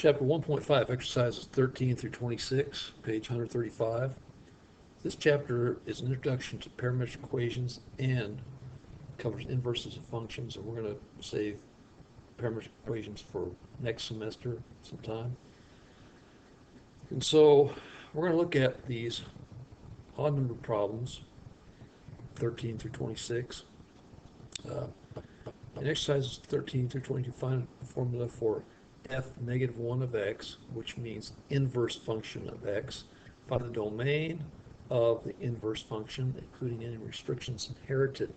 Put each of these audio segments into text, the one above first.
Chapter 1.5, exercises 13 through 26, page 135. This chapter is an introduction to parametric equations and covers inverses of functions, and we're going to save parametric equations for next semester sometime. And so we're going to look at these odd number problems, 13 through 26. In exercises 13 through 22, find a formula for f negative 1 of x, which means inverse function of x. Find the domain of the inverse function, including any restrictions inherited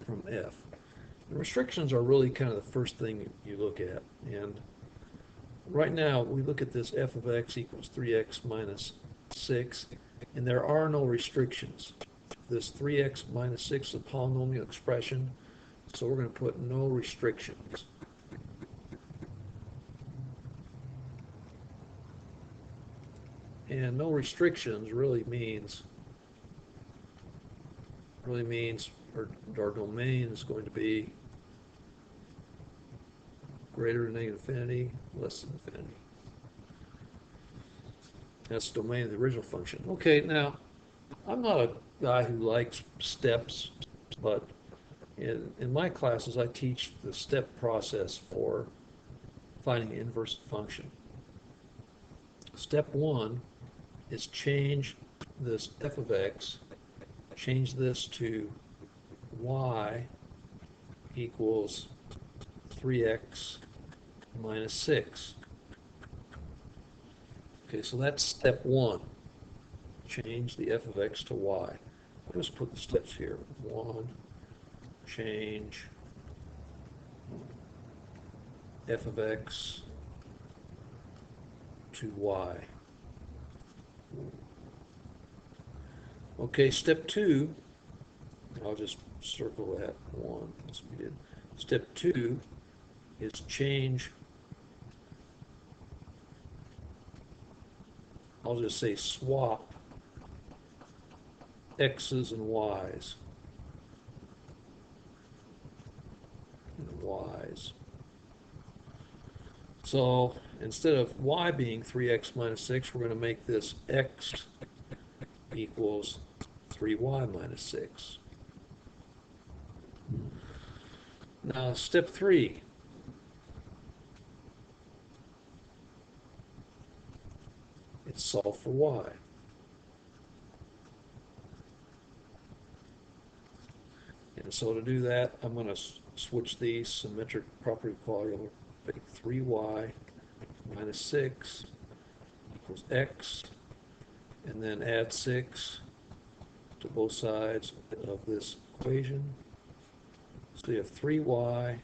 from f. The restrictions are really kind of the first thing you look at. And right now, we look at this f of x equals 3x minus 6, and there are no restrictions. This 3x minus 6 is a polynomial expression, so we're going to put no restrictions. And no restrictions really means our domain is going to be greater than negative infinity, less than infinity. That's the domain of the original function. Okay, now, I'm not a guy who likes steps, but in my classes, I teach the step process for finding the inverse function. Step 1 is change this f of x, change this to y equals 3x minus 6. Okay, so that's step 1. Change the f of x to y. I'll just put the steps here. 1, change f of x to y. Okay, step 2, I'll just circle that 1 as we did. Step 2 is change, I'll just say swap x's and y's. So instead of y being 3x minus 6, we're going to make this x equals 3y minus 6. Now step 3. It's solve for y. And so to do that, I'm going to switch these symmetric property equality. I'm going to make 3y minus 6 equals x, and then add 6 to both sides of this equation. So you have 3y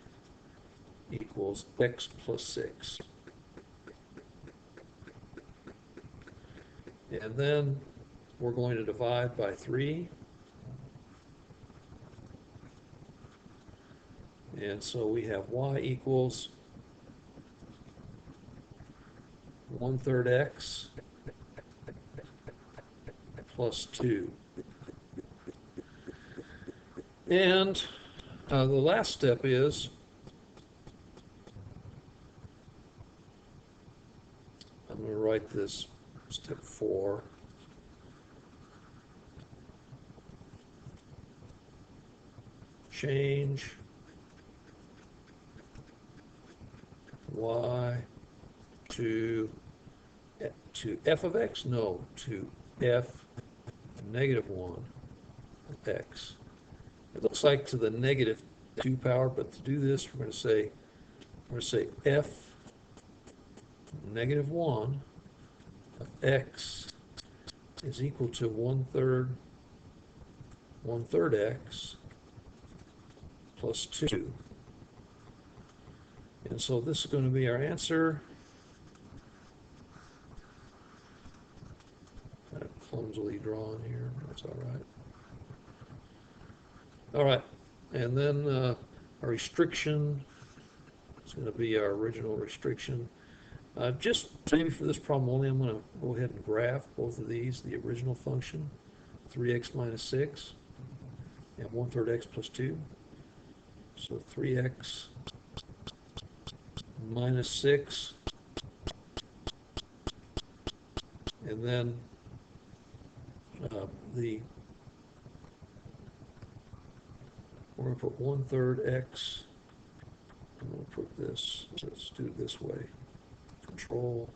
equals x plus 6. And then we're going to divide by 3. And so we have y equals 1/3 x plus 2. And the last step is I'm going to write this step 4. Change y to f of x? No, to f negative 1 of x. It looks like to the negative 2 power, but to do this, we're going to say f negative 1 of x is equal to 1/3 x plus 2. And so this is going to be our answer. Kind of clumsily drawn here. That's all right. All right. And then our restriction is going to be our original restriction. Just maybe for this problem only, I'm going to go ahead and graph both of these. The original function, 3x minus 6, and 1/3 x plus 2. So 3x minus 6 And then we're going to put 1/3 x. I'm going to put this, let's do it this way. Control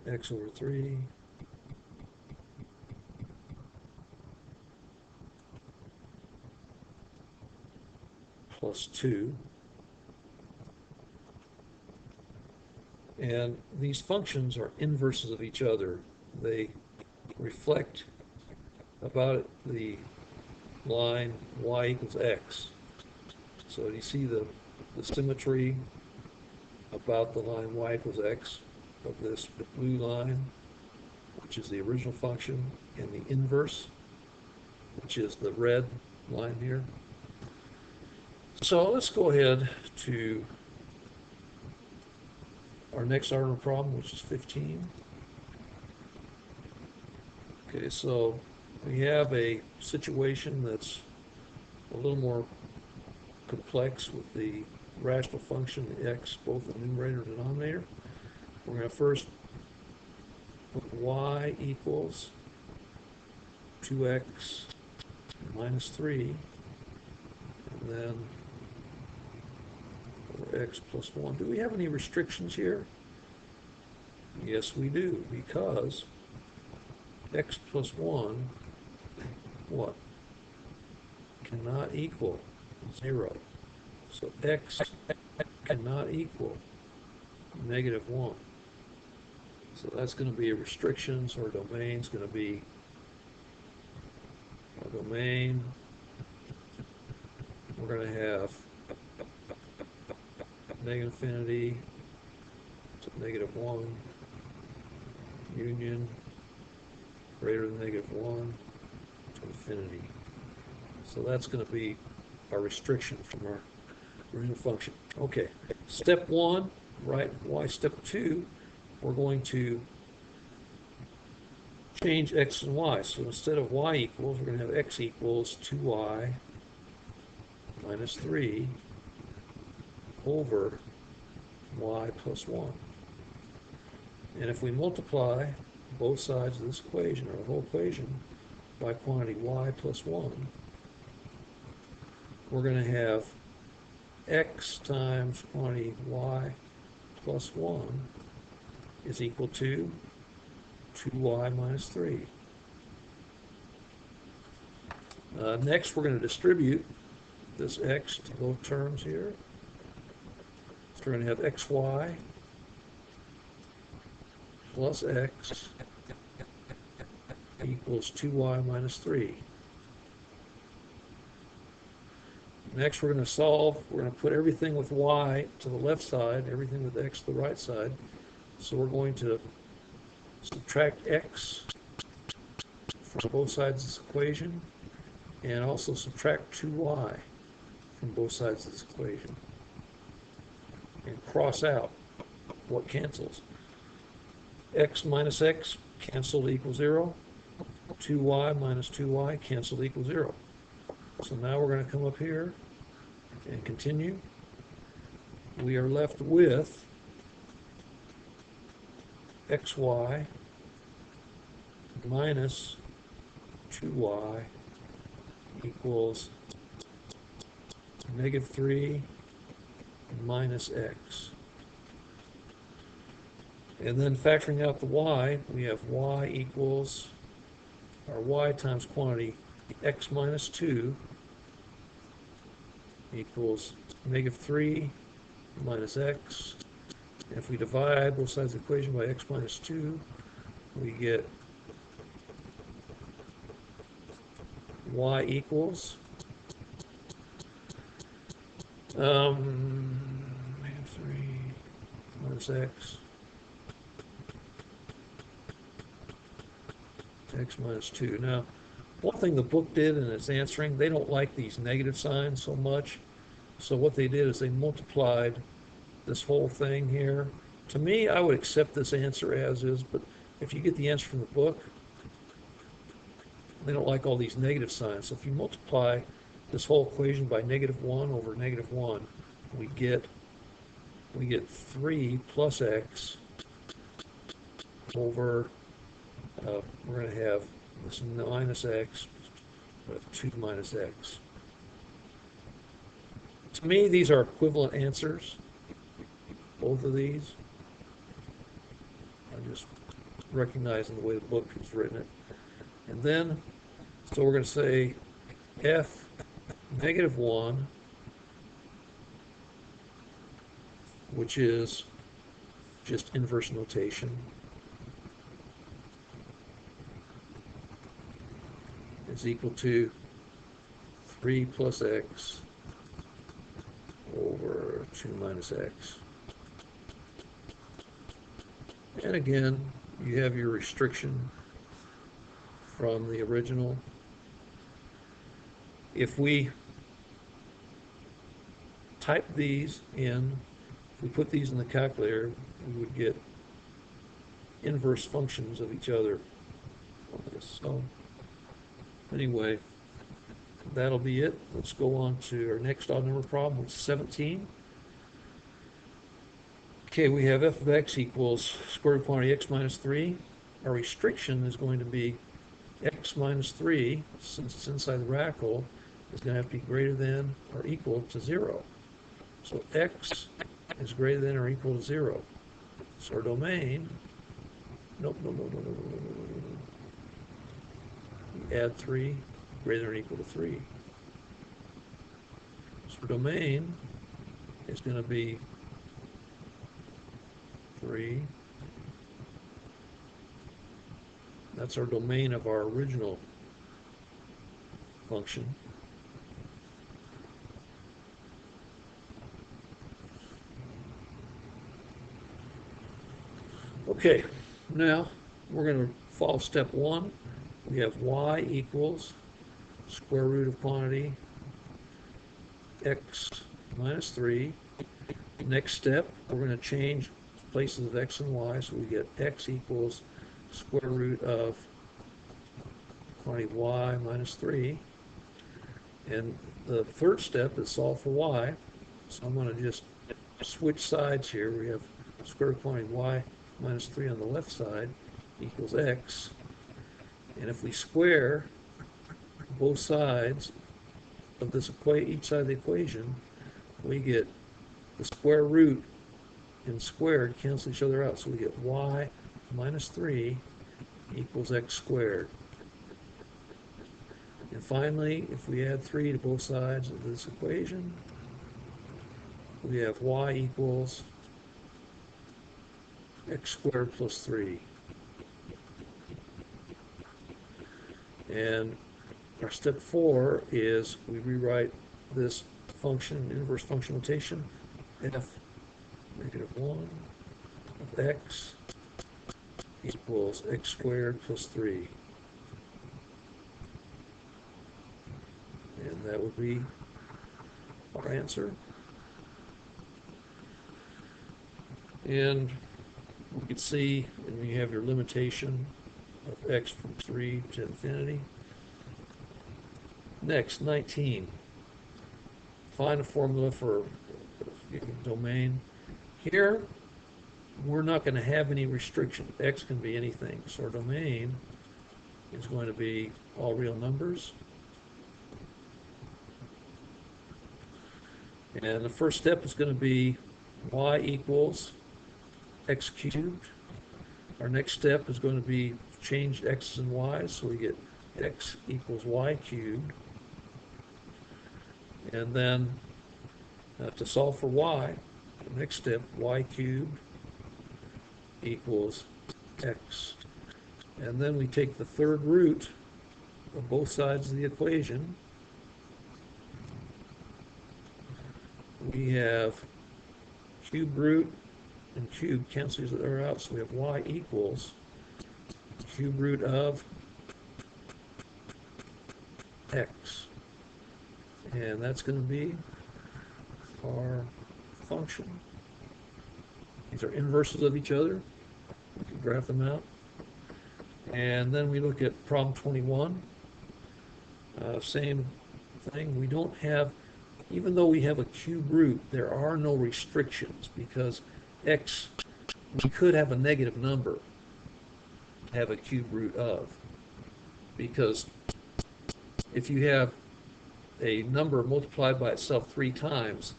x over 3 plus 2. And these functions are inverses of each other. They reflect about the line y equals x. So you see the symmetry about the line y equals x of this blue line, which is the original function, and the inverse, which is the red line here. So let's go ahead to our next ordinal problem, which is 15. Okay, so we have a situation that's a little more complex with the rational function, the x, both the numerator and denominator. We're going to first put y equals 2x minus 3, and then over x plus 1. Do we have any restrictions here? Yes, we do, because x plus 1, what? Cannot equal 0. So x cannot equal -1. So that's going to be a restriction, so our domain's going to be our domain. We're going to have negative infinity to -1, union greater than -1 to infinity. So that's going to be our restriction from our original function. Okay, step 1, right? Y. Step 2, we're going to change x and y. So instead of y equals, we're going to have x equals 2y minus 3 over y plus 1. And if we multiply both sides of this equation, or the whole equation, by quantity y plus 1, we're going to have x times quantity y plus 1 is equal to 2y minus 3. Next, we're going to distribute this x to both terms here. So we're going to have xy plus x equals 2y minus 3. Next, we're going to solve. We're going to put everything with y to the left side, everything with x to the right side. So we're going to subtract x from both sides of this equation, and also subtract 2y from both sides of this equation. And cross out what cancels. X minus x canceled equals 0. 2y minus 2y canceled equals 0. So now we're going to come up here and continue. We are left with xy minus 2y equals -3 minus x. And then factoring out the y, we have y equals, our y times quantity x minus 2 equals -3 minus x. And if we divide both sides of the equation by x minus 2, we get y equals -3 minus x minus 2. Now, one thing the book did in its answering, they don't like these negative signs so much. So what they did is they multiplied this whole thing here. To me, I would accept this answer as is, but if you get the answer from the book, they don't like all these negative signs. So if you multiply this whole equation by -1 over -1, we get 3 plus x over, we're going to have this minus x, 2 minus x. To me, these are equivalent answers, both of these. I'm just recognizing the way the book has written it. And then, so we're going to say f negative 1, which is just inverse notation, is equal to 3 plus x over 2 minus x. And again, you have your restriction from the original. If we type these in, if we put these in the calculator, we would get inverse functions of each other on this. So anyway, that'll be it. Let's go on to our next odd number problem, which is 17. Okay, we have f of x equals square root of quantity x minus 3. Our restriction is going to be x minus 3, since it's inside the radical, is going to have to be greater than or equal to 0. So x is greater than or equal to 0. So our domain, nope, we add 3, greater than or equal to 3. So our domain is going to be 3. That's our domain of our original function. Okay, now we're going to follow step 1. We have y equals square root of quantity x minus 3. Next step, we're going to change places of x and y, so we get x equals square root of quantity y minus 3. And the third step is solve for y. So I'm going to just switch sides here. We have square root of quantity y minus 3 on the left side equals x. And if we square both sides of this each side of the equation, we get the square root and squared cancel each other out. So we get y minus 3 equals x squared. And finally, if we add 3 to both sides of this equation, we have y equals x squared plus 3. And our step 4 is we rewrite this function, inverse function notation, f negative 1 of x equals x squared plus 3. And that would be our answer. And we can see, and you have your limitation of x from 3 to infinity. Next, 19. Find a formula for domain. Here, we're not going to have any restriction. X can be anything. So our domain is going to be all real numbers. And the first step is going to be y equals x cubed. Our next step is going to be change x's and y's, so we get x equals y cubed. And then to solve for y, the next step, y cubed equals x. And then we take the third root of both sides of the equation. We have cube root and cube cancels each other out, so we have y equals cube root of x. And that's going to be our function. These are inverses of each other. We can graph them out. And then we look at problem 21. Same thing. We don't have, even though we have a cube root, there are no restrictions because x, we could have a negative number. have a cube root of. Because if you have a number multiplied by itself 3 times,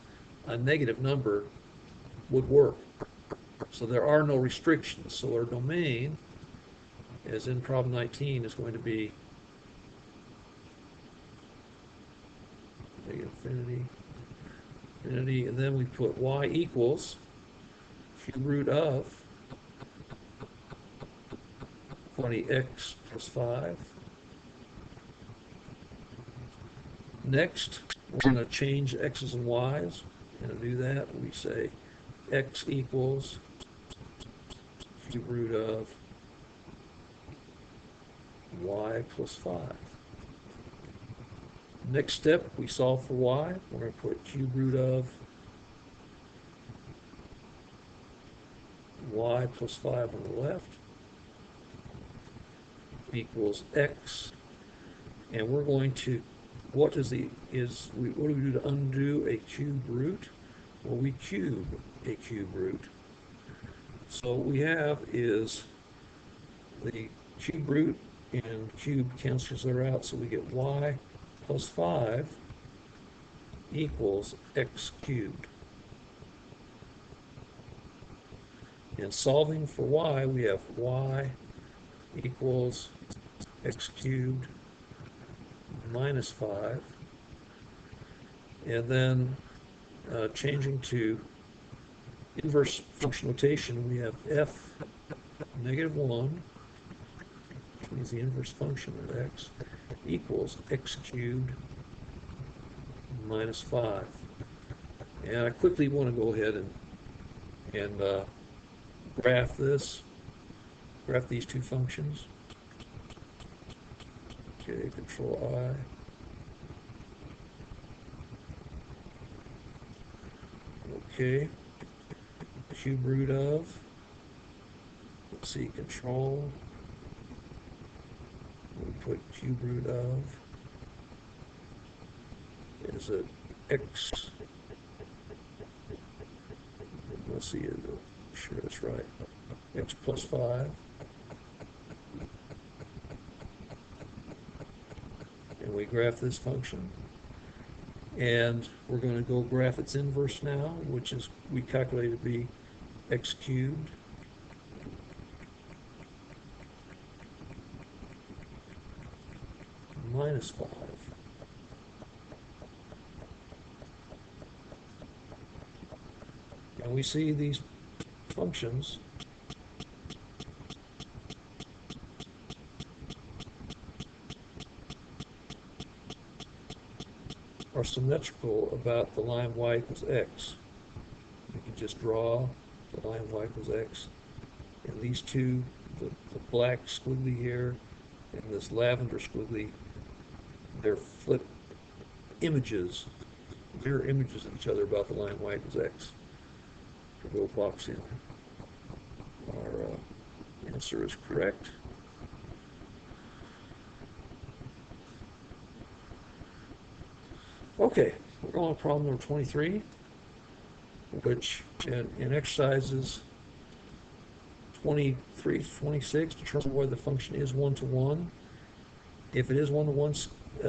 a negative number would work. So there are no restrictions. So our domain, as in problem 19, is going to be infinity, infinity, and then we put y equals cube root of 20x plus 5. Next, we're going to change x's and y's. And to do that, we say x equals cube root of y plus 5. Next step, we solve for y. We're going to put cube root of y plus 5 on the left equals x. And we're going to, what do we do to undo a cube root? Well, we cube a cube root. So what we have is the cube root and cube cancels it out, so we get y plus 5 equals x cubed. And solving for y, we have y equals x cubed minus 5. And then changing to inverse function notation, we have f negative 1, which means the inverse function of x, equals x cubed minus 5. And I quickly want to go ahead and graph these two functions. Okay, control I. Okay, cube root of, let's see, control, we put cube root of, is it x, let's see, sure that's right, x plus 5, and we graph this function. And we're going to go graph its inverse now, which is we calculate to be x cubed minus 5. And we see these functions are symmetrical about the line y equals x. You can just draw the line y equals x, and these two, the black squiggly here and this lavender squiggly, they're flip images, mirror images of each other about the line y equals x. We'll box in. Our answer is correct. Okay, we're on problem number 23, which in exercises 23 to 26, determine whether the function is one-to-one. If it is one-to-one,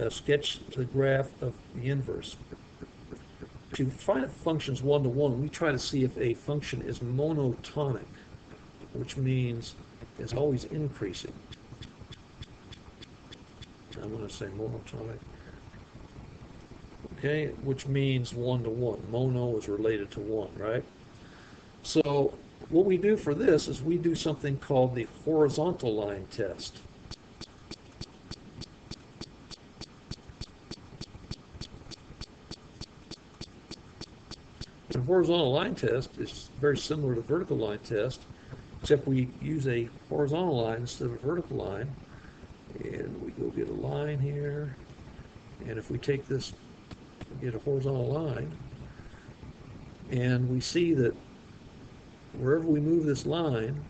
sketch the graph of the inverse. To find if a function is one-to-one, we try to see if a function is monotonic, which means it's always increasing. I'm going to say monotonic. Okay, which means one-to-one. Mono is related to one, right? So what we do for this is we do something called the horizontal line test. The horizontal line test is very similar to the vertical line test, except we use a horizontal line instead of a vertical line. And we go get a line here, and if we take this, get a horizontal line, and we see that wherever we move this line,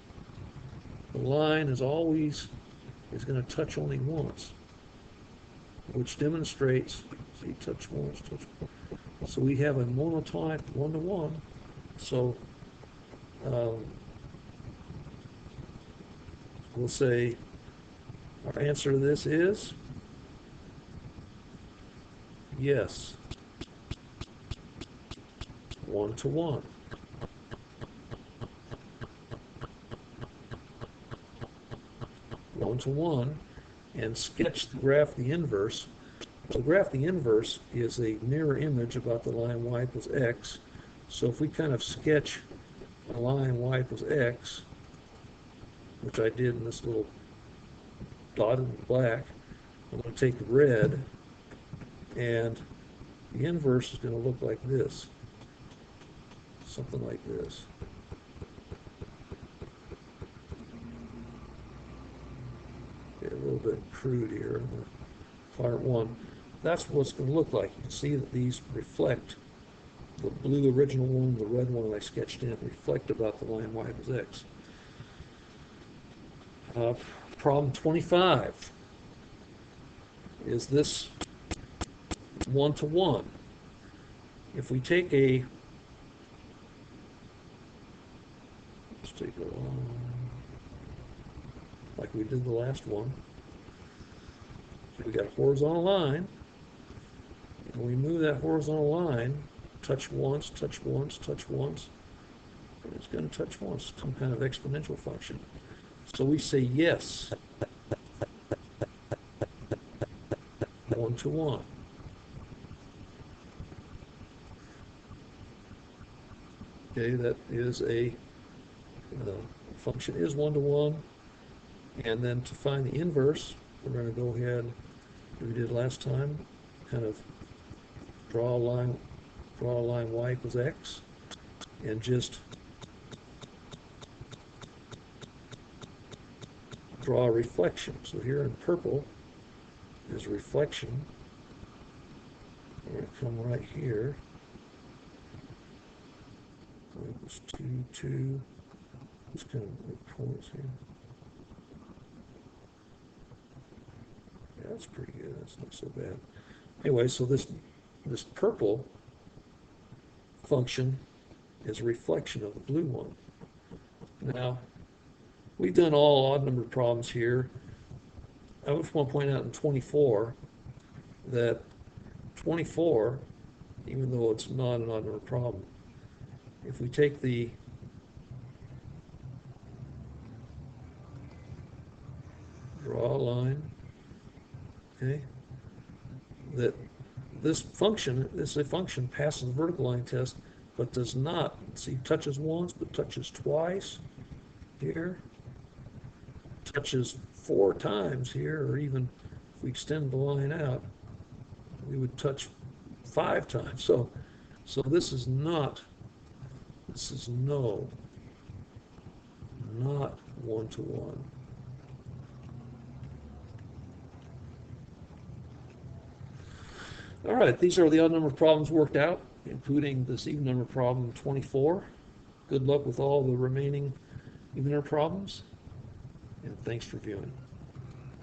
the line is going to touch only once, which demonstrates, see, touch once, touch once. So we have a monotonic one-to-one. So we'll say our answer to this is yes, 1 to 1. One to one, and sketch the graph the inverse. So graph the inverse is a mirror image about the line y equals x. So if we kind of sketch a line y equals x, which I did in this little dotted black, I'm going to take red, and the inverse is going to look like this, something like this. A little bit crude here. Part 1. That's what it's going to look like. You can see that these reflect the blue original one, the red one that I sketched in, reflect about the line y equals x. Problem 25. Is this 1 to 1? If we take let's take a line, like we did the last one. We got a horizontal line, and we move that horizontal line, touch once, touch once, touch once, and it's going to touch once, some kind of exponential function. So we say yes, 1 to 1. Okay, that is the function is 1 to 1, and then to find the inverse, we're going to go ahead, as we did last time, kind of draw a line y equals x, and just draw a reflection. So here in purple is reflection. We're going to come right here. Equals 2, 2. Just kind of points here. Yeah, that's pretty good. That's not so bad. Anyway, so this purple function is a reflection of the blue one. Now, we've done all odd numbered problems here. I just want to point out in 24 that 24, even though it's not an odd numbered problem, if we take the draw a line, okay, that this is a function, passes the vertical line test, but does not, see, touches once, but touches twice here, touches 4 times here, or even if we extend the line out, we would touch 5 times. So this is not, not 1 to 1. All right, these are the odd number problems worked out, including this even number problem 24. Good luck with all the remaining even number problems, and thanks for viewing.